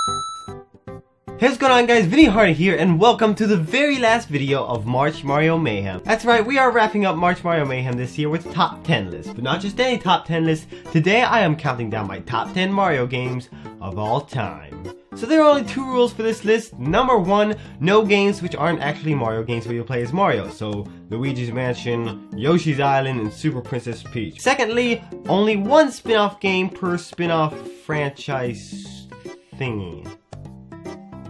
Hey, what's going on, guys? Vinnie Harned here, and welcome to the very last video of March Mario Mayhem. That's right, we are wrapping up March Mario Mayhem this year with top 10 lists, but not just any top 10 list. Today I am counting down my top 10 Mario games of all time. So there are only two rules for this list. Number one, no games which aren't actually Mario games where you play as Mario. So Luigi's Mansion, Yoshi's Island, and Super Princess Peach. Secondly, only one spin-off game per spin-off franchise thingy.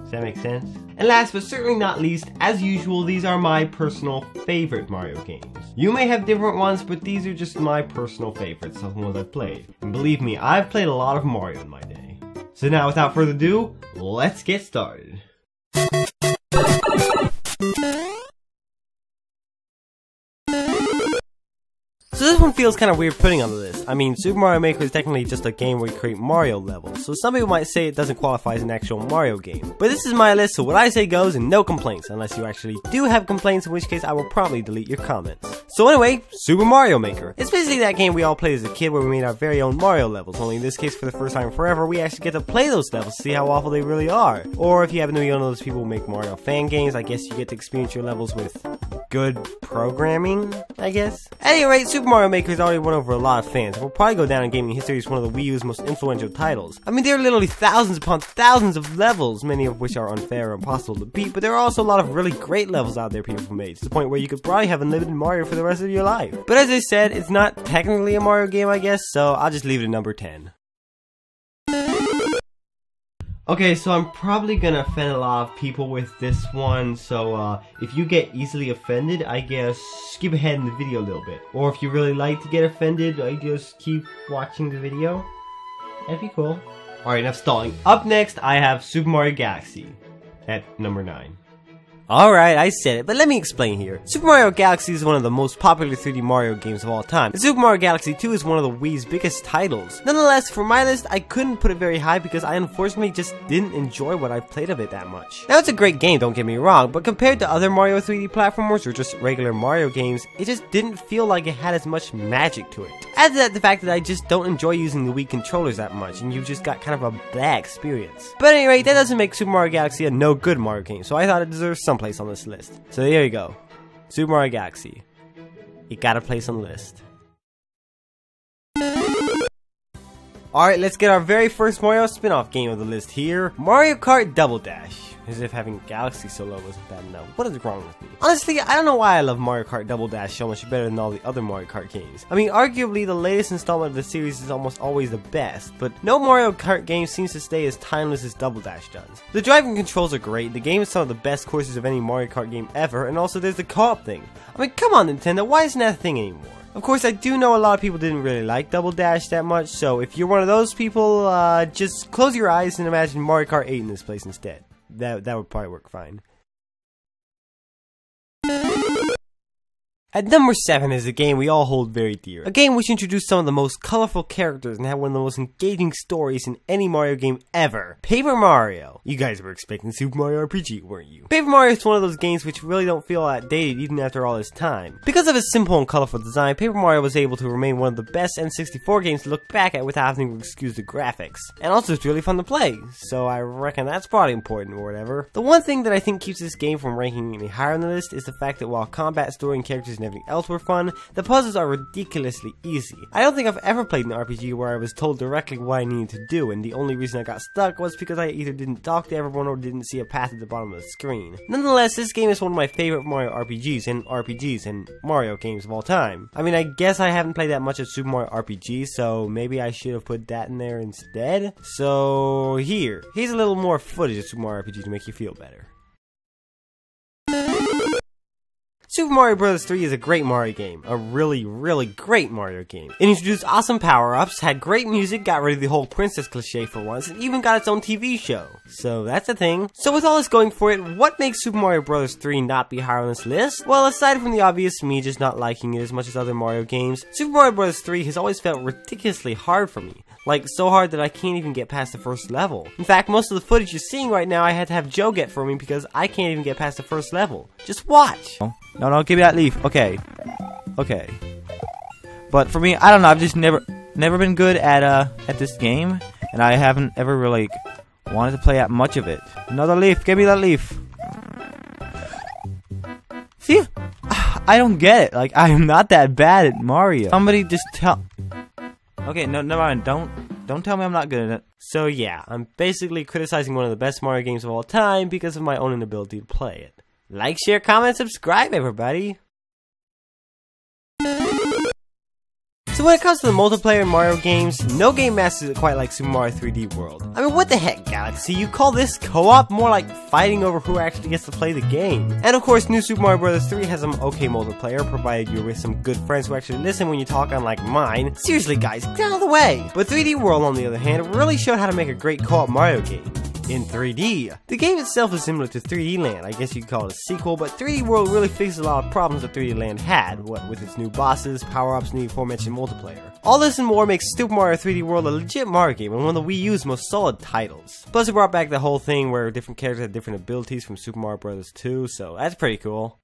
Does that make sense? And last but certainly not least, as usual, these are my personal favorite Mario games. You may have different ones, but these are just my personal favorites of the ones I've played. And believe me, I've played a lot of Mario in my day. So now, without further ado, let's get started. So this one feels kind of weird putting on the list. I mean, Super Mario Maker is technically just a game where you create Mario levels, so some people might say it doesn't qualify as an actual Mario game. But this is my list, so what I say goes and no complaints, unless you actually do have complaints, in which case I will probably delete your comments. So anyway, Super Mario Maker. It's basically that game we all played as a kid where we made our very own Mario levels, only in this case for the first time forever, we actually get to play those levels to see how awful they really are. Or if you happen to be one of those people who make Mario fan games, I guess you get to experience your levels with good programming, I guess. At any rate, Super Mario Maker has already won over a lot of fans, and will probably go down in gaming history as one of the Wii U's most influential titles. I mean, there are literally thousands upon thousands of levels, many of which are unfair or impossible to beat, but there are also a lot of really great levels out there people have made, to the point where you could probably have unlimited Mario for the rest of your life. But as I said, it's not technically a Mario game, I guess, so I'll just leave it at number 10. Okay, so I'm probably gonna offend a lot of people with this one, so if you get easily offended, I guess skip ahead in the video a little bit. Or if you really like to get offended, I just keep watching the video. That'd be cool. Alright, enough stalling. Up next, I have Super Mario Galaxy at number 9. Alright, I said it, but let me explain here. Super Mario Galaxy is one of the most popular 3D Mario games of all time, and Super Mario Galaxy 2 is one of the Wii's biggest titles. Nonetheless, for my list, I couldn't put it very high because I unfortunately just didn't enjoy what I've played of it that much. Now, it's a great game, don't get me wrong, but compared to other Mario 3D platformers or just regular Mario games, it just didn't feel like it had as much magic to it. Add to that the fact that I just don't enjoy using the Wii controllers that much, and you just got kind of a bad experience. But at any rate, that doesn't make Super Mario Galaxy a no good Mario game, so I thought it deserves some place on this list. So there you go. Super Mario Galaxy. It got a place on the list. Alright, let's get our very first Mario spin-off game of the list here. Mario Kart Double Dash. As if having Galaxy so low wasn't bad enough. What is wrong with me? Honestly, I don't know why I love Mario Kart Double Dash so much better than all the other Mario Kart games. I mean, arguably the latest installment of the series is almost always the best, but no Mario Kart game seems to stay as timeless as Double Dash does. The driving controls are great, the game is some of the best courses of any Mario Kart game ever, and also there's the co-op thing. I mean, come on Nintendo, why isn't that a thing anymore? Of course, I do know a lot of people didn't really like Double Dash that much, so if you're one of those people, just close your eyes and imagine Mario Kart 8 in this place instead. That would probably work fine. At number 7 is a game we all hold very dear. A game which introduced some of the most colorful characters and had one of the most engaging stories in any Mario game ever. Paper Mario. You guys were expecting Super Mario RPG, weren't you? Paper Mario is one of those games which really don't feel outdated even after all this time. Because of its simple and colorful design, Paper Mario was able to remain one of the best N64 games to look back at without having to excuse the graphics. And also it's really fun to play, so I reckon that's probably important or whatever. The one thing that I think keeps this game from ranking any higher on the list is the fact that while combat, story, and characters and everything else were fun, the puzzles are ridiculously easy. I don't think I've ever played an RPG where I was told directly what I needed to do, and the only reason I got stuck was because I either didn't talk to everyone or didn't see a path at the bottom of the screen. Nonetheless, this game is one of my favorite Mario RPGs and Mario games of all time. I mean, I guess I haven't played that much of Super Mario RPG, so maybe I should have put that in there instead. So here's a little more footage of Super Mario RPG to make you feel better. Super Mario Bros. 3 is a great Mario game. A really, really great Mario game. It introduced awesome power-ups, had great music, got rid of the whole princess cliche for once, and even got its own TV show. So that's a thing. So with all this going for it, what makes Super Mario Bros. 3 not be higher on this list? Well, aside from the obvious me just not liking it as much as other Mario games, Super Mario Bros. 3 has always felt ridiculously hard for me. Like, so hard that I can't even get past the first level. In fact, most of the footage you're seeing right now I had to have Joe get for me because I can't even get past the first level. Just watch! No, give me that leaf. Okay. But for me, I don't know, I've just never been good at this game, and I haven't ever really wanted to play that much of it. Another leaf. Give me that leaf. See? I don't get it. Like, I am not that bad at Mario. Somebody just tell... Okay, no, never mind. Don't tell me I'm not good at it. So yeah, I'm basically criticizing one of the best Mario games of all time because of my own inability to play it. Like, share, comment, subscribe, everybody! So when it comes to the multiplayer Mario games, no game masters it quite like Super Mario 3D World. I mean, what the heck, Galaxy? You call this co-op? More like fighting over who actually gets to play the game. And of course, New Super Mario Bros. 3 has some okay multiplayer, provided you're with some good friends who actually listen when you talk, unlike mine. Seriously guys, get out of the way! But 3D World, on the other hand, really showed how to make a great co-op Mario game. In 3D. The game itself is similar to 3D Land, I guess you could call it a sequel, but 3D World really fixes a lot of problems that 3D Land had, what with its new bosses, power-ups, and the aforementioned multiplayer. All this and more makes Super Mario 3D World a legit Mario game and one of the Wii U's most solid titles. Plus it brought back the whole thing where different characters had different abilities from Super Mario Bros. 2, so that's pretty cool.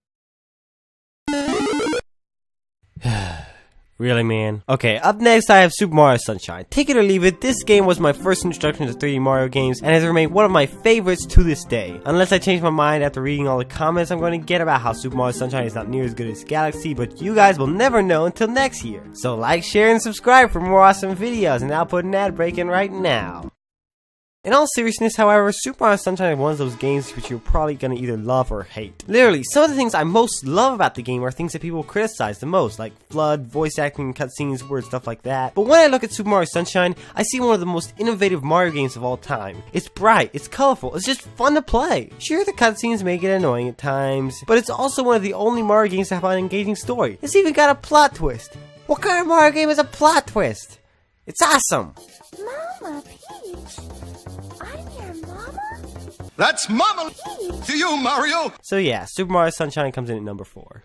Really, man? Okay, up next I have Super Mario Sunshine. Take it or leave it, this game was my first introduction to 3D Mario games and has remained one of my favorites to this day. Unless I change my mind after reading all the comments I'm going to get about how Super Mario Sunshine is not near as good as Galaxy, but you guys will never know until next year. So like, share, and subscribe for more awesome videos, and I'll put an ad break in right now. In all seriousness, however, Super Mario Sunshine is one of those games which you're probably gonna either love or hate. Literally, some of the things I most love about the game are things that people criticize the most, like FLUDD, voice acting, cutscenes, weird stuff like that. But when I look at Super Mario Sunshine, I see one of the most innovative Mario games of all time. It's bright, it's colorful, it's just fun to play. Sure, the cutscenes may get annoying at times, but it's also one of the only Mario games to have an engaging story. It's even got a plot twist. What kind of Mario game is a plot twist? It's awesome! Mama Peach! I'm your mama? That's Mama to you, Mario! So yeah, Super Mario Sunshine comes in at number 4.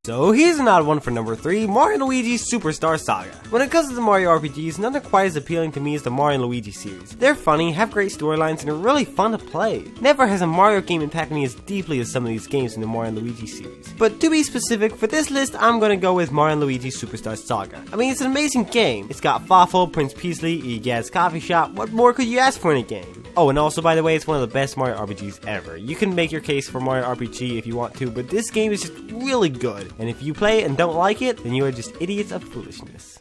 So here's an odd one for number 3, Mario & Luigi Superstar Saga. When it comes to the Mario RPGs, none are quite as appealing to me as the Mario & Luigi series. They're funny, have great storylines, and are really fun to play. Never has a Mario game impacted me as deeply as some of these games in the Mario & Luigi series. But to be specific, for this list, I'm gonna go with Mario & Luigi Superstar Saga. I mean, it's an amazing game. It's got Fawful, Prince Peasley, Egad's Coffee Shop. What more could you ask for in a game? Oh, and also, by the way, it's one of the best Mario RPGs ever. You can make your case for Mario RPG if you want to, but this game is just really good. And if you play it and don't like it, then you are just idiots of foolishness.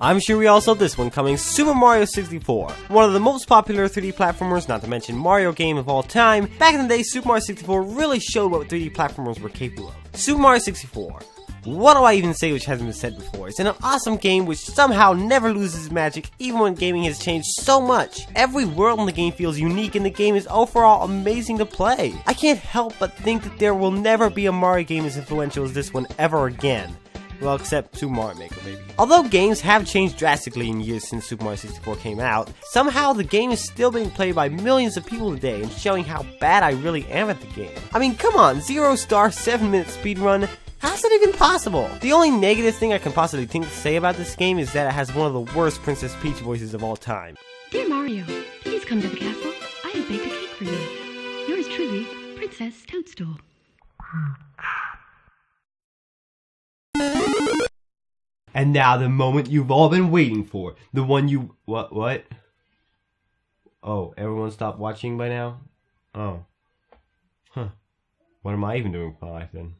I'm sure we all saw this one coming, Super Mario 64. One of the most popular 3D platformers, not to mention Mario game of all time. Back in the day, Super Mario 64 really showed what 3D platformers were capable of. Super Mario 64. What do I even say which hasn't been said before? It's an awesome game which somehow never loses its magic even when gaming has changed so much. Every world in the game feels unique and the game is overall amazing to play. I can't help but think that there will never be a Mario game as influential as this one ever again. Well, except Super Mario Maker, maybe. Although games have changed drastically in years since Super Mario 64 came out, somehow the game is still being played by millions of people today and showing how bad I really am at the game. I mean, come on, 0-star 7-minute speedrun? How's that even possible? The only negative thing I can possibly think to say about this game is that it has one of the worst Princess Peach voices of all time. Dear Mario, please come to the castle. I have baked a cake for you. Yours truly, Princess Toadstool. And now the moment you've all been waiting for. The one you... What? Oh, everyone stopped watching by now? Oh. Huh. What am I even doing for life then?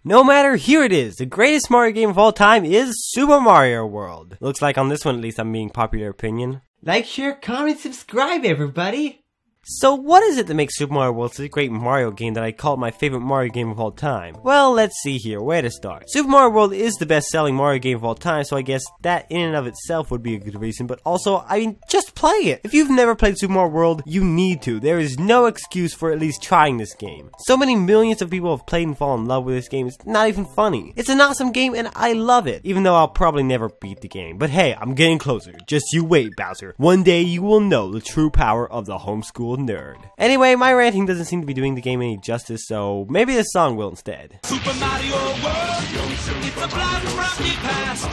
No matter, here it is. The greatest Mario game of all time is Super Mario World. Looks like on this one at least I'm being popular opinion. Like, share, comment, subscribe everybody! So what is it that makes Super Mario World such a great Mario game that I call it my favorite Mario game of all time? Well, let's see here, where to start. Super Mario World is the best selling Mario game of all time, so I guess that in and of itself would be a good reason, but also, I mean, just play it! If you've never played Super Mario World, you need to. There is no excuse for at least trying this game. So many millions of people have played and fallen in love with this game, it's not even funny. It's an awesome game and I love it, even though I'll probably never beat the game. But hey, I'm getting closer. Just you wait, Bowser. One day you will know the true power of the homeschooled nerd. Anyway, my ranting doesn't seem to be doing the game any justice, so maybe this song will instead. Super Mario World, it's a blast from the past.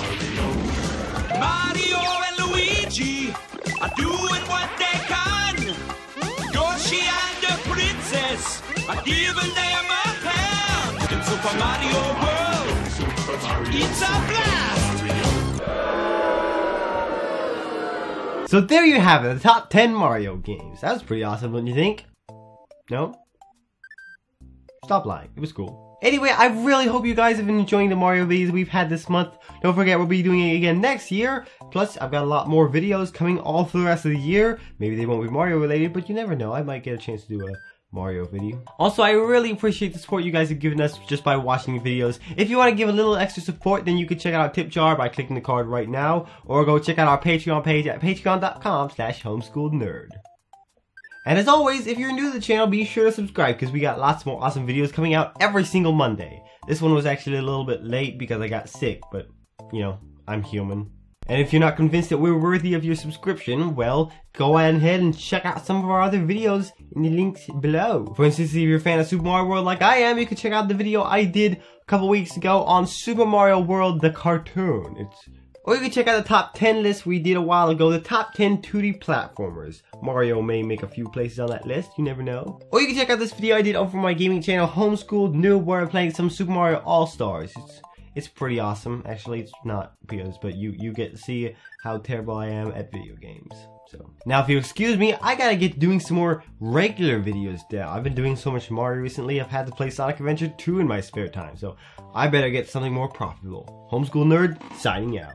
Mario and Luigi are doing what they can. Yoshi and the princess are giving them a hand. In Super Mario World, It's a blast! So there you have it, the top 10 Mario games. That was pretty awesome, don't you think? No? Stop lying, it was cool. Anyway, I really hope you guys have been enjoying the Mario videos we've had this month. Don't forget, we'll be doing it again next year. Plus, I've got a lot more videos coming all through the rest of the year. Maybe they won't be Mario related, but you never know. I might get a chance to do a Mario video. Also, I really appreciate the support you guys have given us just by watching the videos. If you want to give a little extra support, then you can check out our tip jar by clicking the card right now, or go check out our Patreon page at patreon.com/homeschooled-nerd. And as always, if you're new to the channel, be sure to subscribe because we got lots more awesome videos coming out every single Monday. This one was actually a little bit late because I got sick, but, you know, I'm human. And if you're not convinced that we're worthy of your subscription, well, go ahead and check out some of our other videos in the links below. For instance, if you're a fan of Super Mario World like I am, you can check out the video I did a couple weeks ago on Super Mario World the cartoon. Or you can check out the top 10 list we did a while ago, the top 10 2D platformers. Mario may make a few places on that list, you never know. Or you can check out this video I did over my gaming channel, Homeschooled Noob, where I'm playing some Super Mario All-Stars. It's pretty awesome. Actually, it's not because, but you get to see how terrible I am at video games. So now, if you excuse me, I gotta get doing some more regular videos now. I've been doing so much Mario recently, I've had to play Sonic Adventure 2 in my spare time, so I better get something more profitable. Homeschool Nerd, signing out.